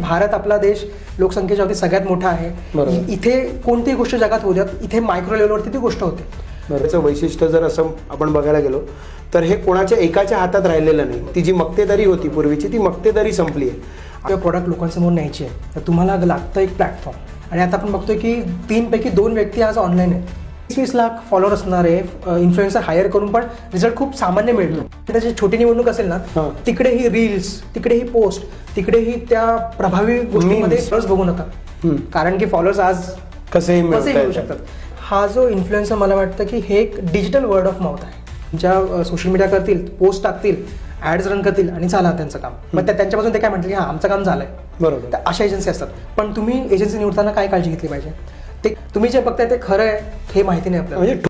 भारत आपला देश लोकसंख्येच्या बाबतीत सगळ्यात मोठा आहे. इथे कोणतीही गोष्ट जगात होऊ द्यात, इथे मायक्रो लेवलवरती ती गोष्ट होते. याचं वैशिष्ट्य जर असं आपण बघायला गेलो तर हे कोणाच्या एकाच्या हातात राहिलेलं नाही. ती जी मक्तेदारी होती पूर्वीची, ती मक्तेदारी संपली आहे. किंवा प्रोडक्ट लोकांसमोर न्यायची आहे तर तुम्हाला लागतं एक प्लॅटफॉर्म. आणि आता आपण बघतोय की 3 पैकी 2 व्यक्ती आज ऑनलाईन आहेत. 20 लाख फॉलोअर असणारे इन्फ्लुएन्सर हायर करून पण रिझल्ट खूप सामान्य मिळतो. त्याची छोटी निवडणूक असेल ना, तिकडे ही रील्स, तिकडे ही पोस्ट, तिकडे ही त्या प्रभावी गोष्टींमध्ये रस बघू नका. कारण की फॉलोअर्स आज कसेही मिळू शकतात. हा जो इन्फ्लुएन्सर मला वाटतं की हे एक डिजिटल वर्ड ऑफ माउथ आहे. ज्या सोशल मीडिया करतील, पोस्ट टाकतील, ॲड्स रन करतील आणि झाला त्यांचं काम. मग त्यांच्यापासून ते काय म्हणतील की हां आमचं काम झालंय. बरोबर. तर अशा एजन्सी असतात. पण तुम्ही एजन्सी निवडताना काय काळजी घेतली पाहिजे? ते तुम्ही जे बघताय ते खरं आहे हे माहिती नाही आपल्याला.